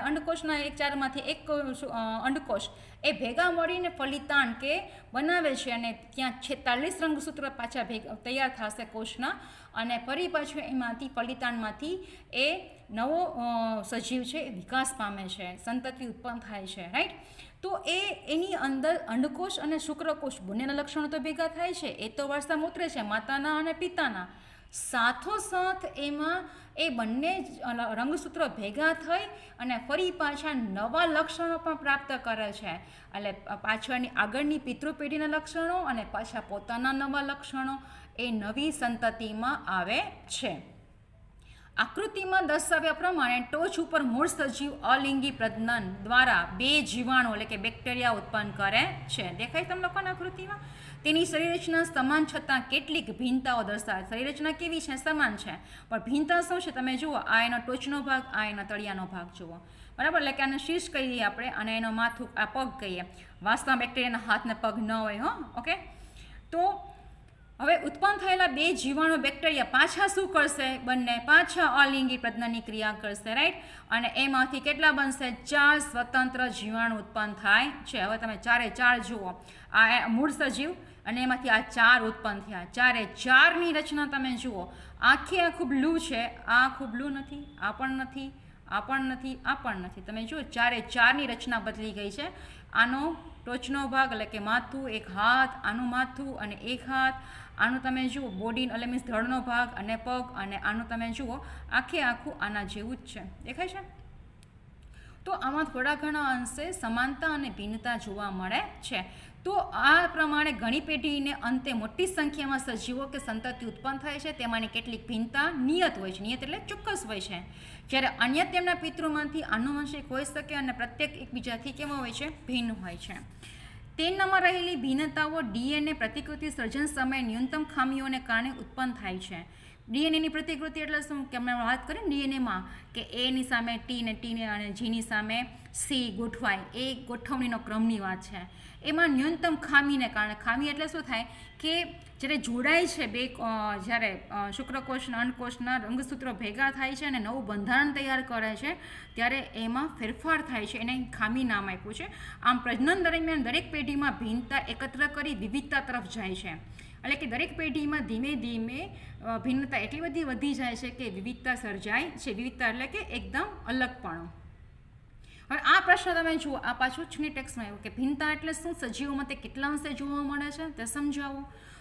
અંડકોષના 4માંથી 1 અંડકોષ એ ભેગા મળીને ફલિતાંડ કે બનાવે છે, અને ત્યાં 46 રંગસૂત્રો પાછા તૈયાર થશે કોષના, અને ફરી પાછું એમાંથી ફલિતાંડમાંથી એ નવો સજીવ છે એ વિકાસ પામે છે, સંતતિ ઉત્પન્ન થાય છે. રાઈટ. તો એની અંદર અંડકોષ અને શુક્રકોષ બંનેના લક્ષણો તો ભેગા થાય છે, એ તો વારસામાં ઉતરે છે માતાના અને પિતાના. સાથોસાથ એમાં એ બંને રંગસૂત્રો ભેગા થઈ અને ફરી પાછા નવા લક્ષણો પણ પ્રાપ્ત કરે છે. એટલે પાછળની આગળની પિતૃપેઢીના લક્ષણો અને પાછા પોતાના નવા લક્ષણો એ નવી સંતતિમાં આવે છે. આકૃતિમાં દર્શાવ્યા પ્રમાણે ટોચ ઉપર મૂળ સજીવ અલિંગી પ્રજનન દ્વારા 2 જીવાણુ એટલે કે બેક્ટેરિયા ઉત્પન્ન કરે છે. દેખાય તમને લોકોને આકૃતિમાં? તેની શરીરરચના સમાન છતાં કેટલીક ભિન્નતાઓ દર્શાવે. શરીરરચના કેવી છે? સમાન છે, પણ ભિન્નતા શું છે? તમે જુઓ, આ એનો ટોચનો ભાગ, આ એનો તળિયાનો ભાગ જુઓ. બરાબર. એટલે કે આને શીર્ષ કહીએ આપણે, અને એનો માથું, આ પગ કહીએ. વાસ્તવમાં બેક્ટેરિયાના હાથને પગ ન હોય. ઓકે. તો હવે ઉત્પન્ન થયેલા 2 જીવાણુ બેક્ટેરિયા પાછા શું કરશે? બંને પાછા અલિંગી પ્રજનનની ક્રિયા કરશે. રાઈટ. અને એમાંથી કેટલા બનશે? 4 સ્વતંત્ર જીવાણુ ઉત્પન્ન થાય છે. હવે તમે 4 જુઓ. આ મૂળ સજીવ અને એમાંથી આ 4 ઉત્પન્ન થયા. 4ની રચના તમે જુઓ. આખું બ્લુ છે, આ આખું બ્લુ નથી, આ પણ નથી, આ પણ નથી, આ પણ નથી. તમે જુઓ 4ની રચના બદલી ગઈ છે. આનો ટોચનો ભાગ એટલે કે માથું, એક હાથ, આનું માથું અને એક હાથ, આનું તમે જુઓ બોડી એટલે મીન્સ ધડનો ભાગ અને પગ, અને આનું તમે જુઓ આખું આના જેવું જ છે. દેખાય છે? તો આમાં થોડા ઘણા અંશે સમાનતા અને ભિન્નતા જોવા મળે છે. તો આ પ્રમાણે ઘણી પેઢીને અંતે મોટી સંખ્યામાં સજીવો કે સંતતિ ઉત્પન્ન થાય છે. તેમાંની કેટલીક ભિન્નતા નિયત હોય છે. નિયત એટલે ચોક્કસ હોય છે, જ્યારે અન્ય તેમના પિતૃમાંથી આનુવંશિક હોઈ શકે અને પ્રત્યેક એકબીજાથી કેવા હોય છે? ભિન્ન હોય છે. તેનામાં રહેલી ભિન્નતાઓ ડીએનએ પ્રતિકૃતિ સર્જન સમયે ન્યૂનતમ ખામીઓને કારણે ઉત્પન્ન થાય છે. ડીએનએની પ્રતિકૃતિ એટલે શું? કે અમે વાત કરીએ ડીએનએમાં કે એની સામે ટીને અને જીની સામે સી ગોઠવાય, એ ગોઠવણીનો ક્રમની વાત છે. એમાં ન્યૂનતમ ખામીને કારણે, ખામી એટલે શું થાય કે જ્યારે જોડાય છે જ્યારે શુક્રકોષના અંડકોષના રંગસૂત્રો ભેગા થાય છે અને નવું બંધારણ તૈયાર કરે છે, ત્યારે એમાં ફેરફાર થાય છે. એને ખામી નામ આપ્યું છે. આમ પ્રજનન દરમિયાન દરેક પેઢીમાં ભિન્નતા એકત્ર કરી વિવિધતા તરફ જાય છે. એટલે કે દરેક પેઢીમાં ધીમે ધીમે ભિન્નતા એટલી બધી વધી જાય છે કે વિવિધતા સર્જાય છે. વિવિધતા એટલે કે એકદમ અલગપણું. હવે આ પ્રશ્ન તમે જુઓ, આ પાછું છની ટેક્સમાં આવ્યું કે ભિન્નતા એટલે શું? સજીવોમાં તે કેટલા અંશે જોવા મળે છે તે સમજાવો.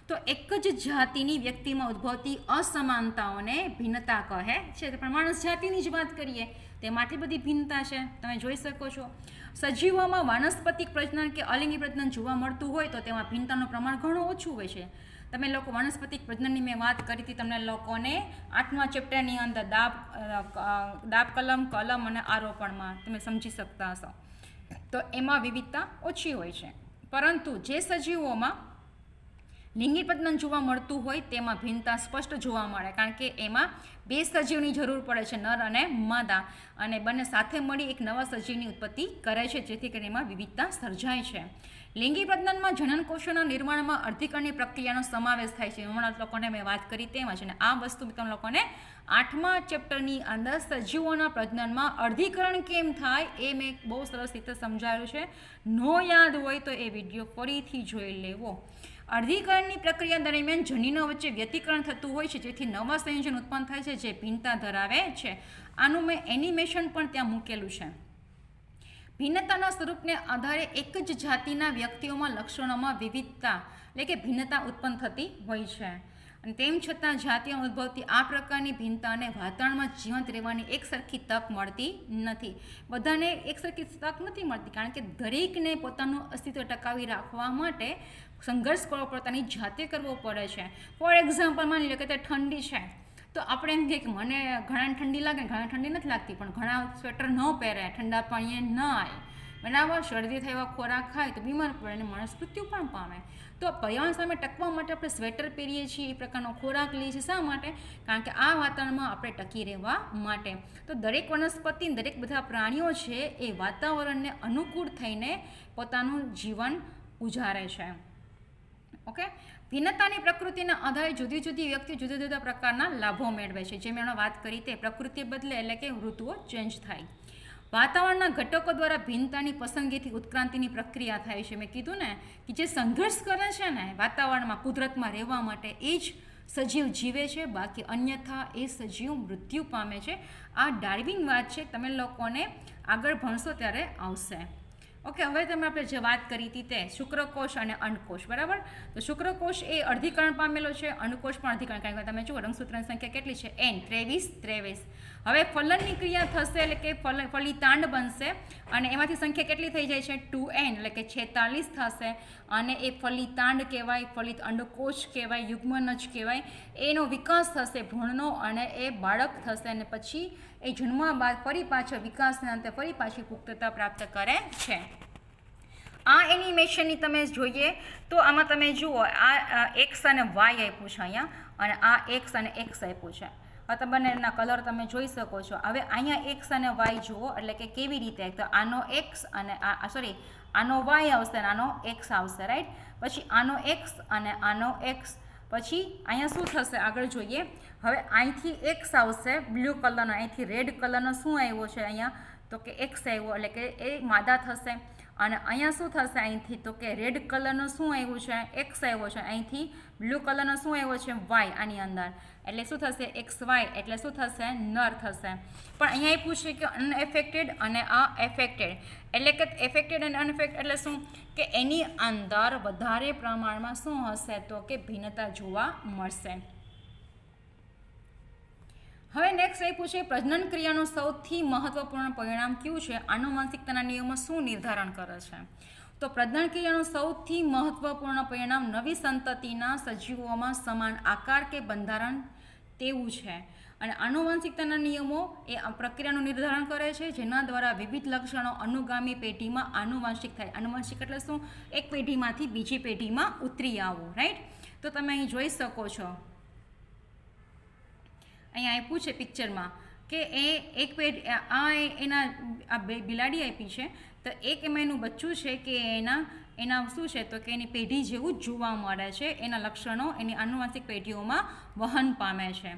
તો એક જ જાતિની વ્યક્તિમાં ઉદ્ભવતી અસમાનતાઓને ભિન્નતા કહે છે. પણ માણસ જાતિની જ વાત કરીએ તેમાંથી બધી ભિન્નતા છે. તમે જોઈ શકો છો સજીવોમાં વાનસ્પતિક પ્રજનન કે અલિંગી પ્રજનન જોવા મળતું હોય તો તેમાં ભિન્નતાનું પ્રમાણ ઘણું ઓછું હોય છે. તમે લોકો વાનસ્પતિક પ્રજનનની મેં વાત કરી હતી તમને લોકોને 8મા ચેપ્ટરની અંદર દાબ કલમ અને આરોપણમાં તમે સમજી શકતા હશો. તો એમાં વિવિધતા ઓછી હોય છે, પરંતુ જે સજીવોમાં લિંગી પ્રજનન જોવા મળતું હોય તેમાં ભિન્નતા સ્પષ્ટ જોવા મળે, કારણ કે એમાં 2 સજીવની જરૂર પડે છે, નર અને માદા, અને બંને સાથે મળી એક નવા સજીવની ઉત્પત્તિ કરે છે, જેથી કરીને એમાં વિવિધતા સર્જાય છે. લિંગી પ્રજનનમાં જનનકોષોના નિર્માણમાં અર્ધીકરણની પ્રક્રિયાનો સમાવેશ થાય છે. હમણાં લોકોને મેં વાત કરી તેમ જ, અને આ વસ્તુ તમે લોકોને 8મા ચેપ્ટરની અંદર સજીવોના પ્રજનનમાં અર્ધીકરણ કેમ થાય એ મેં બહુ સરસ રીતે સમજાવેલું છે. નો યાદ હોય તો એ વિડીયો ફરીથી જોઈ લેવો. અર્ધીકરણની પ્રક્રિયા દરમિયાન જનીનો વચ્ચે વ્યતિકરણ થતું હોય છે, જેથી નવા સંયોજન ઉત્પન્ન થાય છે જે ભિન્નતા ધરાવે છે. આનું મેં એનિમેશન પણ ત્યાં મૂકેલું છે. ભિન્નતાના સ્વરૂપને આધારે એક જ જાતિના વ્યક્તિઓમાં લક્ષણોમાં વિવિધતા એટલે કે ભિન્નતા ઉત્પન્ન થતી હોય છે. અને તેમ છતાં જાતિઓમાં ઉદ્ભવતી આ પ્રકારની ભિન્નતાને વાતાવરણમાં જીવંત રહેવાની એક સરખી તક મળતી નથી. બધાને એક સરખી તક નથી મળતી, કારણ કે દરેકને પોતાનું અસ્તિત્વ ટકાવી રાખવા માટે સંઘર્ષ કરવો પોતાની જાતે કરવો પડે છે. ફોર એક્ઝામ્પલ, માની લો કે તે ઠંડી છે, તો આપણે એમ કહીએ કે મને ઘણાને ઠંડી લાગે, ઘણા ઠંડી નથી લાગતી, પણ ઘણા સ્વેટર ન પહેરે, ઠંડા પાણીએ ન આવે, બરાબર, શરદી થયા ખોરાક ખાય તો બીમાર પડે અને માણસ મૃત્યુ પણ પામે. તો પર્યાવરણ સામે ટકવા માટે આપણે સ્વેટર પહેરીએ છીએ, એ પ્રકારનો ખોરાક લઈએ છીએ. શા માટે? કારણ કે આ વાતાવરણમાં આપણે ટકી રહેવા માટે. તો દરેક વનસ્પતિ, દરેક બધા પ્રાણીઓ છે એ વાતાવરણને અનુકૂળ થઈને પોતાનું જીવન ગુજારે છે. ઓકે, ભિન્નતાની પ્રકૃતિના આધારે જુદી જુદી વ્યક્તિ જુદા જુદા પ્રકારના લાભો મેળવે છે. જે મેં વાત કરી તે પ્રકૃતિ બદલે એટલે કે ઋતુઓ ચેન્જ થાય. વાતાવરણના ઘટકો દ્વારા ભિન્નતાની પસંદગીથી ઉત્ક્રાંતિની પ્રક્રિયા થાય છે. મેં કીધું ને કે જે સંઘર્ષ કરે છે ને વાતાવરણમાં, કુદરતમાં રહેવા માટે, એ જ સજીવ જીવે છે, બાકી અન્યથા એ સજીવ મૃત્યુ પામે છે. આ ડાર્વિન વાત છે, તમે લોકોને આગળ ભણશો ત્યારે આવશે. ઓકે, હવે આપણે જે વાત કરી હતી તે શુક્રકોષ અને અંડકોષ, બરાબર. તો શુક્રકોષ એ અર્ધીકરણ પામેલો છે, અંડકોષ પણ અર્ધીકરણ. કારણ કે તમે જુઓ રંગસૂત્રની સંખ્યા કેટલી છે, n 23. હવે ફલનની ક્રિયા થશે એટલે કે ફલિતાંડ બનશે, અને એમાંથી સંખ્યા કેટલી થઈ જાય છે, 2n એટલે કે 46 થશે, અને એ ફલિતાંડ કહેવાય, ફલિત અંડકોષ કહેવાય, યુગ્મનજ કહેવાય. એનો વિકાસ થશે ભ્રૂણનો, અને એ બાળક થશે, અને પછી એ જન્મ બાદ ફરી પાછળ વિકાસના અંતે ફરી પાછી પુખ્તતા પ્રાપ્ત કરે છે. આ એનિમેશનની તમે જોઈએ તો આમાં તમે જુઓ, આ એક્સ અને વાય આપ્યું છે અહીંયા, અને આ એક્સ અને એક્સ આપ્યું છે. હવે તમે એના કલર તમે જોઈ શકો છો. હવે અહીંયા એક્સ અને વાય જુઓ, એટલે કે કેવી રીતે, તો આનો એક્સ અને આનો વાય આવશે અને આનો એક્સ આવશે, રાઈટ. પછી આનો એક્સ અને આનો એક્સ. પછી અહીંયા શું થશે આગળ જોઈએ. હવે અહીંથી એક્સ આવશે બ્લુ કલરનો, અહીંથી રેડ કલરનો શું આવ્યો છે અહીંયા, તો કે એક્સ આવ્યો, એટલે કે એ માદા થશે. અને અહીંયા શું થશે અહીંથી, તો કે રેડ કલરનો શું આવ્યું છે, એક્સ આવ્યો છે. અહીંથી બ્લુ કલરનો શું આવ્યો છે, વાય આની અંદર. એટલે શું થશે, એક્સ વાય, એટલે શું થશે, નર થશે. પણ અહીંયા એ પૂછે કે અનએફેક્ટેડ અને આ એફેક્ટેડ, એટલે કે એફેક્ટેડ અને અનએફેક્ટેડ એટલે શું, કે એની અંદર વધારે પ્રમાણમાં શું હશે, તો કે ભિન્નતા જોવા મળશે. હવે નેક્સ્ટ એ પૂછે પ્રજનન ક્રિયાનું સૌથી મહત્વપૂર્ણ પરિણામ કયું છે, આનુવંશિકતાના નિયમો શું નિર્ધારણ કરે છે. તો પ્રજનન ક્રિયાનું સૌથી મહત્વપૂર્ણ પરિણામ નવી સંતતિના સજીવોમાં સમાન આકાર કે બંધારણ તેવું છે. અને આનુવંશિકતાના નિયમો એ આ પ્રક્રિયાનું નિર્ધારણ કરે છે, જેના દ્વારા વિવિધ લક્ષણો અનુગામી પેઢીમાં આનુવંશિક થાય. આનુવંશિક એટલે શું, એક પેઢીમાંથી બીજી પેઢીમાં ઉતરી આવવું, રાઈટ. તો તમે અહીં જોઈ શકો છો, અહીંયા આપ્યું છે પિક્ચરમાં કે એ એક પેઢી, આ એના આ બિલાડી આપી છે, તો એક એમાં એનું બચ્ચું છે કે એના શું છે, તો કે એની પેઢી જેવું જ જોવા મળે છે. એના લક્ષણો એની આનુવંશિક પેઢીઓમાં વહન પામે છે.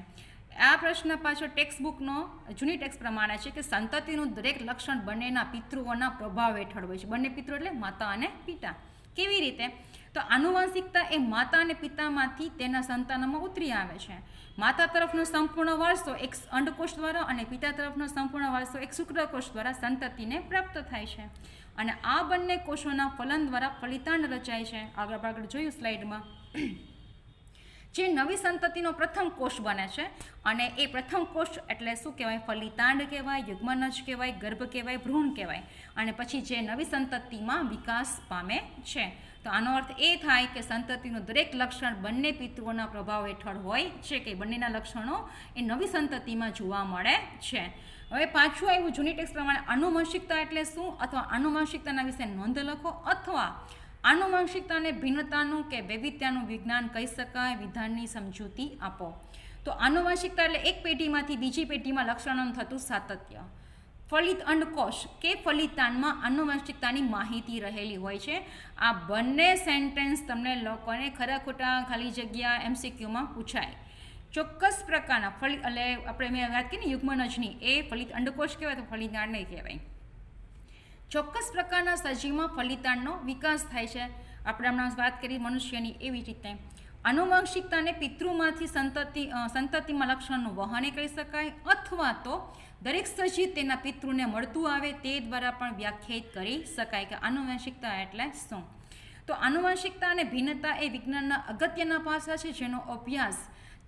આ પ્રશ્ન પાછળ ટેક્સ્ટબુકનો જૂની ટેક્સ્ટ પ્રમાણે છે કે સંતતિનું દરેક લક્ષણ બંનેના પિતૃઓના પ્રભાવ હેઠળ હોય છે. બંને પિતૃ એટલે માતા અને પિતા. કેવી રીતે, તો આનુવંશિકતા એ માતા અને પિતામાંથી તેના સંતાનોમાં ઉતરી આવે છે. માતા તરફનો સંપૂર્ણ વારસો એક અંડકોષ દ્વારા અને પિતા તરફનો સંપૂર્ણ વારસો એક શુક્રકોષ દ્વારા સંતતિને પ્રાપ્ત થાય છે. અને આ બંને કોષોના ફલન દ્વારા ફલિતાંડ રચાય છે. આગળ જોયું સ્લાઇડમાં, જે નવી સંતતિનો પ્રથમ કોષ બને છે. અને એ પ્રથમ કોષ એટલે શું કહેવાય, ફલિતાંડ કહેવાય, યુગ્મનજ કહેવાય, ગર્ભ કહેવાય, ભ્રૂણ કહેવાય. અને પછી જે નવી સંતતિમાં વિકાસ પામે છે. તો આનો અર્થ એ થાય કે સંતતિનું દરેક લક્ષણ બંને પિતૃઓના પ્રભાવ હેઠળ હોય છે, કે બંનેના લક્ષણો એ નવી સંતતિમાં જોવા મળે છે. હવે પાછું આવ્યું જૂની ટેક્સ્ટ પ્રમાણે, આનુવંશિકતા એટલે શું, અથવા આનુવંશિકતાના વિશે નોંધ લખો, અથવા આનુવંશિકતાને ભિન્નતાનું કે વૈવિધ્યનું વિજ્ઞાન કહી શકાય, વિધાનની સમજૂતી આપો. તો આનુવંશિકતા એટલે એક પેઢીમાંથી બીજી પેઢીમાં લક્ષણોનું થતું સાતત્ય. ફલિત અંડકોશ કે ફલિતાંડમાં આનુવંશિકતાની માહિતી રહેલી હોય છે. આ બંને સેન્ટેન્સ તમને લોકોને ખરા ખોટા ખાલી જગ્યા MCQમાં પૂછાય. ચોક્કસ પ્રકારના એટલે આપણે મેં વાત કરી ને યુગ્મનજની, એ ફલિત અંડકોશ કહેવાય તો ફલિતાંડ નહીં કહેવાય. ચોક્કસ પ્રકારના સજીવમાં ફલિતાંડનો વિકાસ થાય છે. આપણે હમણાં વાત કરી મનુષ્યની, એવી રીતે આનુવંશિકતાને પિતૃમાંથી સંતતિમાં લક્ષણનું વહન કહી શકાય, અથવા તો દરેક સજીવ તેના પિતૃને મળતું આવે તે દ્વારા પણ વ્યાખ્યાયિત કરી શકાય કે આનુવંશિકતા એટલે શું. તો આનુવંશિકતા અને ભિન્નતા એ વિજ્ઞાનના અગત્યના પાસા છે, જેનો અભ્યાસ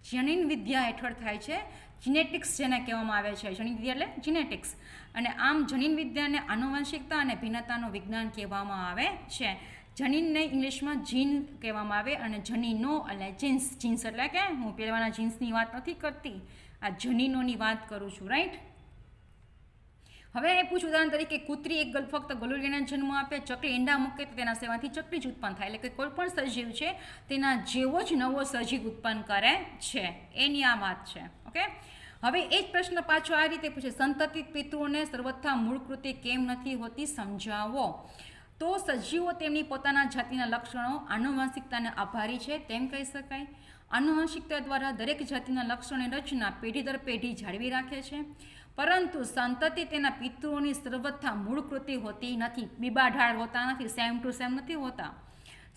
જનીન વિદ્યા હેઠળ થાય છે. જીનેટિક્સ જેને કહેવામાં આવે છે, જનીન વિદ્યા એટલે જીનેટિક્સ. અને આમ જનીન વિદ્યાને આનુવંશિકતા અને ભિન્નતાનું વિજ્ઞાન કહેવામાં આવે છે. જનીનને ઇંગ્લિશમાં જીન કહેવામાં આવે અને જનીનો એટલે જીન્સ એટલે કે હું પહેલાંના જીન્સની વાત નથી કરતી, આ જનીનોની વાત કરું છું, રાઈટ. હવે એ પૂછ ઉદાહરણ તરીકે કૂતરી એક ફક્ત ગલુડિયાને જન્મ આપે, ચકલી ઈંડા મૂકે તો તેના સેવાથી ચકલી જ ઉત્પન્ન થાય. એટલે કે કોઈ પણ સજીવ છે તેના જેવો જ નવો સજીવ ઉત્પન્ન કરે છે, એની આ વાત છે. ઓકે, હવે એ જ પ્રશ્ન પાછો આ રીતે પૂછે, સંતતિ પિતૃઓને સર્વથા મૂળકૃતિ કેમ નથી હોતી, સમજાવો. તો સજીવો તેમની પોતાના જાતિના લક્ષણો આનુવંશિકતાને આભારી છે તેમ કહી શકાય. આનુવંશિકતા દ્વારા દરેક જાતિના લક્ષણોની રચના પેઢી દર પેઢી જાળવી રાખે છે, પરંતુ સંતતિ તેના પિતૃઓની સર્વથા મૂળકૃતિ હોતી નથી. બીબાઢાળ હોતા નથી, સેમ ટુ સેમ નથી હોતા.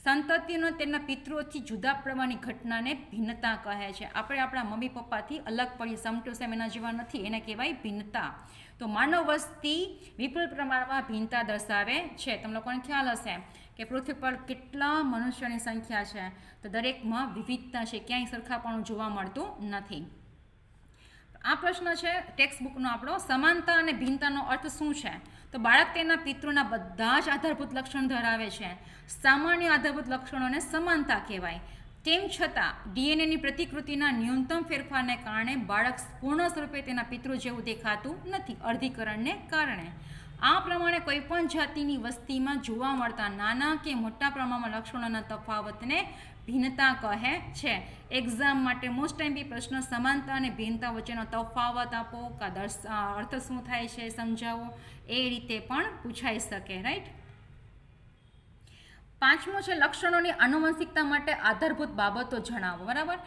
સંતતિનો તેના પિતૃઓથી જુદા પડવાની ઘટનાને ભિન્નતા કહે છે. આપણે આપણા મમ્મી પપ્પાથી અલગ પડી, સમ ટુ સેમ એના જેવા નથી, એને કહેવાય ભિન્નતા. તો માનવ વસ્તી વિપુલ પ્રમાણમાં ભિન્નતા દર્શાવે છે. તમને લોકોને ખ્યાલ હશે કે પૃથ્વી પર કેટલા મનુષ્યોની સંખ્યા છે, તો દરેકમાં વિવિધતા છે, ક્યાંય સરખાપણું જોવા મળતું નથી. આ પ્રશ્ન છે ટેક્સ્ટ બુકનો આપણો. સમાનતા અને ભિન્નતાનો અર્થ શું છે? તો બાળક તેના પિતૃના બધા જ આધારભૂત લક્ષણ ધરાવે છે. સામાન્ય આધારભૂત લક્ષણોને સમાનતા કહેવાય. તેમ છતાં ડીએનએની પ્રતિકૃતિના ન્યૂનતમ ફેરફારને કારણે બાળક પૂર્ણ સ્વરૂપે તેના પિતૃ જેવું દેખાતું નથી, અર્ધીકરણને કારણે. આ પ્રમાણે કોઈપણ જાતિની વસ્તીમાં જોવા મળતા નાના કે મોટા પ્રમાણમાં લક્ષણોના તફાવતને ભિન્નતા કહે છે. એક્ઝામ માટે મોસ્ટ ટાઈમ બી પ્રશ્ન સમાનતા અને ભિન્નતા વચ્ચેનો તફાવત આપો, કા અર્થ શું થાય છે સમજાવો, એ રીતે પણ પૂછાઈ શકે, રાઈટ. પાંચમું છે લક્ષણોની આનુવંશિકતા માટે આધારભૂત બાબતો જણાવો. બરાબર,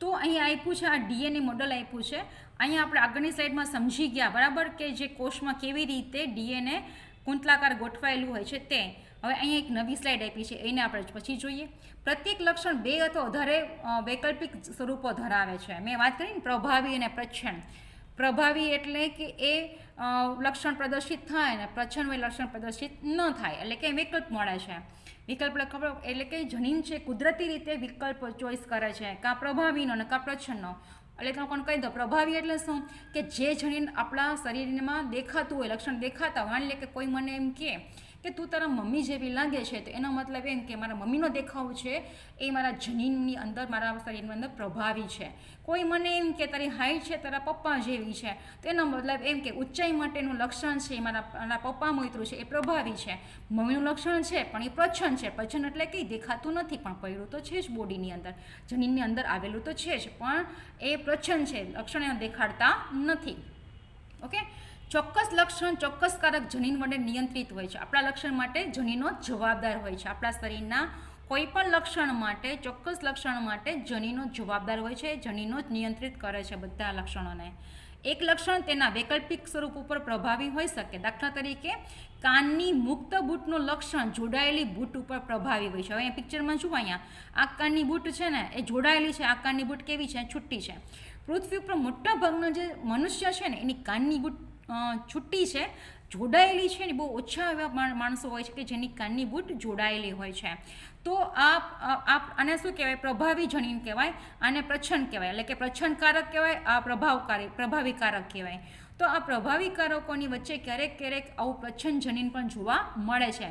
તો અહીંયા આપ્યું છે, આ ડીએનએ મોડલ આપ્યું છે. અહીંયા આપણે આગળની સ્લાઇડમાં સમજી ગયા, બરાબર, કે જે કોષમાં કેવી રીતે ડીએનએ કુંતલાકાર ગોઠવાયેલું હોય છે તે. હવે અહીંયા એક નવી સ્લાઇડ આપી છે, એને આપણે પછી જોઈએ. પ્રત્યેક લક્ષણ બે અથવા વધારે વૈકલ્પિક સ્વરૂપો ધરાવે છે. મેં વાત કરી ને પ્રભાવી અને પ્રચ્છન્ન. પ્રભાવી એટલે કે એ લક્ષણ પ્રદર્શિત થાય ને પ્રચ્છન્ન હોય લક્ષણ પ્રદર્શિત ન થાય, એટલે કે વિકલ્પ મળે છે. વિકલ્પ એટલે કે જનીન છે કુદરતી રીતે વિકલ્પ ચોઈસ કરે છે, કાં પ્રભાવીનો ને કાં પ્રચ્છન્નનો. એટલે લોકોને કહી દો પ્રભાવી એટલે શું, કે જે જનીન આપણા શરીરમાં દેખાતું હોય, લક્ષણ દેખાતા હોય. માની લે કે કોઈ મને એમ કે તું તારા મમ્મી જેવી લાગે છે, તો એનો મતલબ એમ કે મારા મમ્મીનો દેખાવ છે એ મારા જનીનની અંદર, મારા શરીરની અંદર પ્રભાવી છે. કોઈ મને એમ કે તારી હાઈટ છે તારા પપ્પા જેવી છે, તો એનો મતલબ એમ કે ઊંચાઈ માટેનું લક્ષણ છે મારા પપ્પા મોયત્રું છે એ પ્રભાવી છે. મમ્મીનું લક્ષણ છે પણ એ પ્રચ્છન્ન છે. પ્રચ્છન્ન એટલે કંઈ દેખાતું નથી પણ પડ્યું તો છે જ બોડીની અંદર, જનીનની અંદર આવેલું તો છે જ, પણ એ પ્રચ્છન્ન છે, લક્ષણ એને દેખાડતા નથી. ઓકે, ચોક્કસ લક્ષણ ચોક્કસ કારક જનીન વડે નિયંત્રિત હોય છે. આપણા લક્ષણ માટે જનીનો જવાબદાર હોય છે. આપણા શરીરના કોઈ પણ લક્ષણ માટે, ચોક્કસ લક્ષણ માટે જનીનો જવાબદાર હોય છે. જનીનો જ નિયંત્રિત કરે છે બધા લક્ષણોને. એક લક્ષણ તેના વૈકલ્પિક સ્વરૂપ ઉપર પ્રભાવી હોઈ શકે. દાખલા તરીકે કાનની મુક્ત બૂટનું લક્ષણ જોડાયેલી બૂટ ઉપર પ્રભાવી હોય છે. હવે અહીંયા પિક્ચરમાં જુઓ, અહીંયા આ કાનની બૂટ છે ને એ જોડાયેલી છે, આ કાનની બૂટ કેવી છે, છૂટી છે. પૃથ્વી ઉપર મોટા ભાગનો જે મનુષ્ય છે ને એની કાનની બૂટ છૂટી છે, જોડાયેલી છે ને બહુ ઓછા એવા માણસો હોય છે કે જેની કાનની બૂટ જોડાયેલી હોય છે. તો આને શું કહેવાય, પ્રભાવી જનીન કહેવાય, આને પ્રચ્છન્ન કહેવાય, એટલે કે પ્રચ્છન્નકારક કહેવાય, આ પ્રભાવીકારક કહેવાય. તો આ પ્રભાવીકારકોની વચ્ચે ક્યારેક આવું પ્રચ્છન્ન જનીન પણ જોવા મળે છે.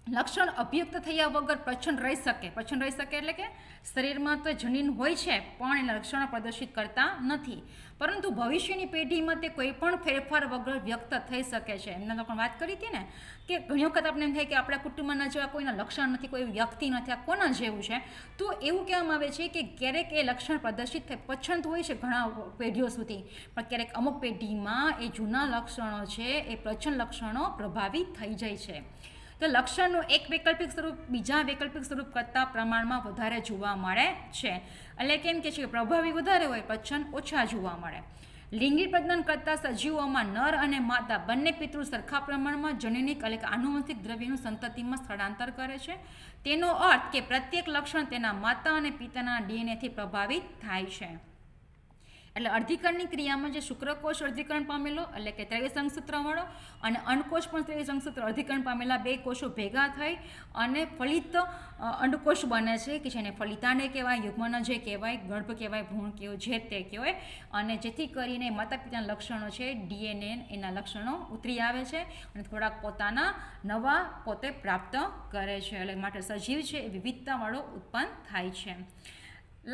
લક્ષણ અભ્યુક્ત થયા વગર પ્રચ્છન્ન રહી શકે. પ્રચ્છન્ન રહી શકે એટલે કે શરીરમાં તો જનીન હોય છે પણ એના લક્ષણો પ્રદર્શિત કરતા નથી, પરંતુ ભવિષ્યની પેઢીમાં તે કોઈ પણ ફેરફાર વગર વ્યક્ત થઈ શકે છે. એમના લોકો વાત કરી હતી ને કે ઘણી વખત આપણે એમ થાય કે આપણા કુટુંબના જેવા કોઈના લક્ષણ નથી, કોઈ વ્યક્તિ નથી, આ કોના જેવું છે. તો એવું કહેવામાં આવે છે કે ક્યારેક એ લક્ષણ પ્રદર્શિત થાય, પ્રચ્છન્ન હોય છે ઘણા પેઢીઓ સુધી, પણ ક્યારેક અમુક પેઢીમાં એ જૂના લક્ષણો છે એ પ્રચ્છન્ન લક્ષણો પ્રભાવિત થઈ જાય છે. તો લક્ષણનું એક વૈકલ્પિક સ્વરૂપ બીજા વૈકલ્પિક સ્વરૂપ કરતાં પ્રમાણમાં વધારે જોવા મળે છે. એટલે કેમ કે છે પ્રભાવી વધારે હોય, પ્રચ્છન્ન ઓછા જોવા મળે. લિંગી પ્રજનન કરતા સજીવોમાં નર અને માદા બંને પિતૃ સરખા પ્રમાણમાં જનનિક એટલે કે આનુવંશિક દ્રવ્યનું સંતતિમાં સ્થળાંતર કરે છે. તેનો અર્થ કે પ્રત્યેક લક્ષણ તેના માતા અને પિતાના ડીએનએથી પ્રભાવિત થાય છે. એટલે અર્ધીકરણની ક્રિયામાં જે શુક્રકોષ અર્ધીકરણ પામેલો એટલે કે 23 અંગસૂત્રવાળો અને અંડકોષ પણ 23 અંગસૂત્ર અર્ધીકરણ પામેલા બે કોષો ભેગા થઈ અને ફલિત અંડકોષ બને છે કે જેને ફલિતાંડ કહેવાય, યુગ્મનજ કહેવાય, ગર્ભ કહેવાય, ભ્રૂણ કહેવાય, જે તે કહેવાય. અને જેથી કરીને માતા પિતાના લક્ષણો છે ડીએનએ એના લક્ષણો ઉતરી આવે છે અને થોડાક પોતાના નવા પોતે પ્રાપ્ત કરે છે. એટલે માટે સજીવ છે એ વિવિધતાવાળો ઉત્પન્ન થાય છે.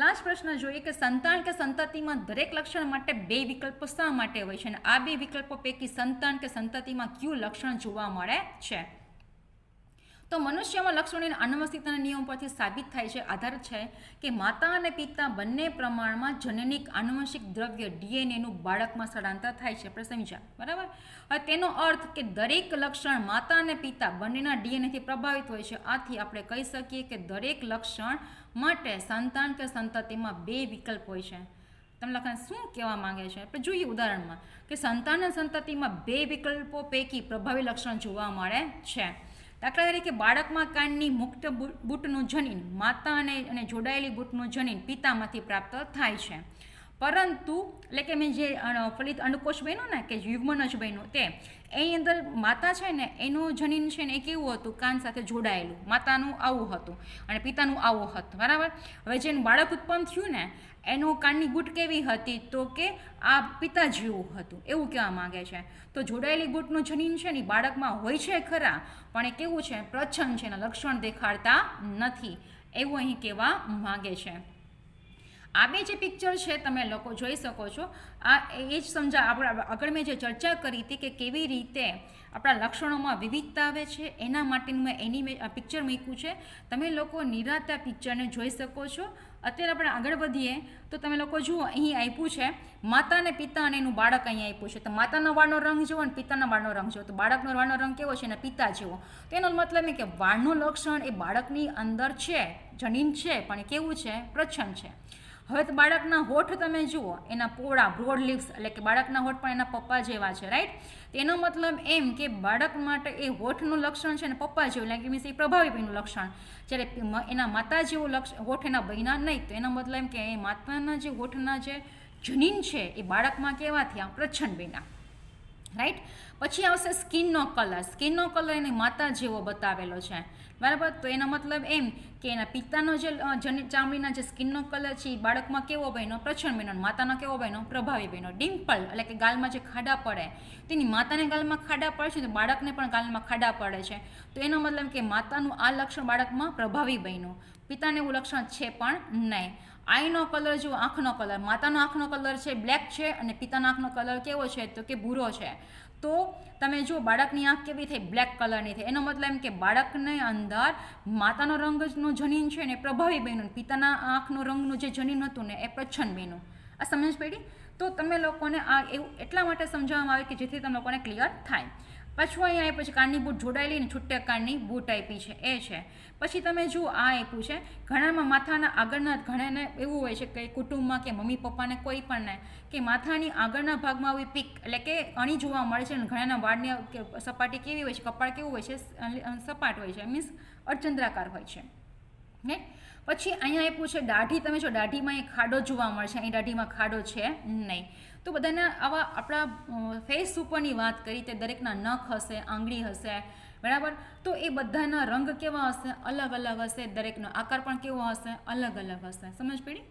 લાસ્ટ પ્રશ્ન જોઈએ કે સંતાન કે સંતતિમાં દરેક લક્ષણ માટે બે વિકલ્પો શા માટે હોય છે અને આ બે વિકલ્પો પૈકી સંતાન કે સંતતિમાં કયું લક્ષણ જોવા મળે છે? તો મનુષ્યમાં લક્ષણોની આનુવંશિકતાના નિયમ પરથી સાબિત થાય છે, આધાર છે કે માતા અને પિતા બંને પ્રમાણમાં જનનિક આનુવંશિક દ્રવ્ય ડીએનએનું બાળકમાં સ્થળાંતર થાય છે. આપણે સમજ્યા બરાબર? હવે તેનો અર્થ કે દરેક લક્ષણ માતા અને પિતા બંનેના ડીએનએથી પ્રભાવિત હોય છે. આથી આપણે કહી શકીએ કે દરેક લક્ષણ માટે સંતાન કે સંતતિમાં બે વિકલ્પ હોય છે. તમે લખાણ શું કહેવા માંગે છે આપણે જોઈએ ઉદાહરણમાં કે સંતાન અને સંતતિમાં બે વિકલ્પો પૈકી પ્રભાવી લક્ષણ જોવા મળે છે. દાખલા તરીકે બાળકમાં કાનની મુક્ત બૂટનું જનીન માતા અને જોડાયેલી બૂટનું જનીન પિતામાંથી પ્રાપ્ત થાય છે, પરંતુ એટલે કે મેં જે ફલિત અંડકોષ બન્યો ને કે યુગ્મનજ બન્યો તે એની અંદર માતા છે ને એનું જનીન છે ને એ કેવું હતું, કાન સાથે જોડાયેલું, માતાનું આવું હતું અને પિતાનું આવું હતું બરાબર. હવે જેનું બાળક ઉત્પન્ન થયું ને એનું કાનની બૂટ કેવી હતી તો કે આ પિતા જેવું હતું એવું કહેવા માંગે છે. તો જોડાયેલી બૂટનું જનીન છે ને બાળકમાં હોય છે ખરા, પણ એ કેવું છે પ્રચ્છન્ન છે, એના લક્ષણ દેખાડતા નથી એવું અહીં કહેવા માંગે છે. આ બે જે પિક્ચર છે તમે લોકો જોઈ શકો છો, આ એ જ આપણે આગળ મેં જે ચર્ચા કરી હતી કે કેવી રીતે આપણા લક્ષણોમાં વિવિધતા આવે છે એના માટેનું મેં પિક્ચર મૂક્યું છે. તમે લોકો નિરાતે આ પિક્ચરને જોઈ શકો છો. અત્યારે આપણે આગળ વધીએ તો તમે લોકો જુઓ અહીં આપ્યું છે માતા અને પિતા અને એનું બાળક અહીં આપ્યું છે. તો માતાના વાળનો રંગ જુઓ અને પિતાના વાળનો રંગ જુઓ તો બાળકનો વાળનો રંગ કેવો છે અને પિતા જેવો. તો એનો મતલબ એ કે વાળનું લક્ષણ એ બાળકની અંદર છે, જનીન છે, પણ એ કેવું છે પ્રચ્છન્ન છે. હવે તો બાળકના હોઠ તમે જુઓ એના પોળા બ્રોડ લિપ્સ એટલે કે બાળકના હોઠ પણ એના પપ્પા જેવા છે, રાઈટ. તેનો મતલબ એમ કે બાળક માટે એ હોઠનું લક્ષણ છે ને પપ્પા જેવું એટલે કે મીન્સ એ પ્રભાવી ભાઈનું લક્ષણ, જ્યારે એના માતા જેવું હોઠ એના બહેના નહીં. તો એનો મતલબ એમ કે એ માતાના જે હોઠના જે જનીન છે એ બાળકમાં કેવા થયા પ્રચ્છન્ન બન્યા, રાઈટ. પછી આવશે સ્કિનનો કલર. સ્કિનનો કલર એની માતા જેવો બતાવેલો છે બરાબર. તો એનો મતલબ એમ કે એના પિતાનો જે ચામડીના જે સ્કિનનો કલર છે એ બાળકમાં કેવો બન્યો પ્રચ્છન્ન બન્યો, માતાનો કેવો બન્યો પ્રભાવી બન્યો. ડિમ્પલ એટલે કે ગાલમાં જે ખાડા પડે તેની માતાને ગાલમાં ખાડા પડે છે તો બાળકને પણ ગાલમાં ખાડા પડે છે. તો એનો મતલબ કે માતાનું આ લક્ષણ બાળકમાં પ્રભાવી બન્યું, પિતાને એવું લક્ષણ છે પણ નહીં. આઈનો કલર જુઓ, આંખનો કલર, માતાનો આંખનો કલર છે બ્લેક છે અને પિતાનો આંખનો કલર કેવો છે તો કે ભૂરો છે. તો તમે જુઓ બાળકની આંખ કેવી થઈ બ્લેક કલરની થઈ, એનો મતલબ એમ કે બાળકને અંદર માતાનો રંગનું જનીન છે ને એ પ્રભાવી બન્યું, પિતાના આંખનો રંગનું જે જનીન હતું ને એ પ્રચ્છન્ન બન્યું. આ સમજ પડી? તો તમે લોકોને આ એવું એટલા માટે સમજાવવામાં આવે કે જેથી તમે લોકોને ક્લિયર થાય. પાછું અહીંયા આપ્યું છે કાનની બૂટ જોડાયેલી ને છૂટા કાનની બૂટ આપી છે એ છે. પછી તમે જુઓ આ આપ્યું છે ઘણામાં માથાના આગળના ઘણાને એવું હોય છે કે કુટુંબમાં કે મમ્મી પપ્પાને કોઈ પણને કે માથાની આગળના ભાગમાં આવી પીક એટલે કે અણી જોવા મળે છે અને ઘણાના વાળની સપાટી કેવી હોય છે, કપાળ કેવું હોય છે સપાટ હોય છે, મીન્સ અર્ધચંદ્રાકાર હોય છે ને. પછી અહીંયા આપ્યું છે દાઢી. તમે જો દાઢીમાં અહીં ખાડો જોવા મળશે, અહીં દાઢીમાં ખાડો છે નહીં. તો બધાના આવા આપણા ફેસ ઉપરની વાત કરી તે દરેકના નખ હશે, આંગળી હશે બરાબર. તો એ બધાના રંગ કેવા હશે અલગ અલગ હશે, દરેકનો આકાર પણ કેવો હશે અલગ અલગ હશે. સમજ પડી?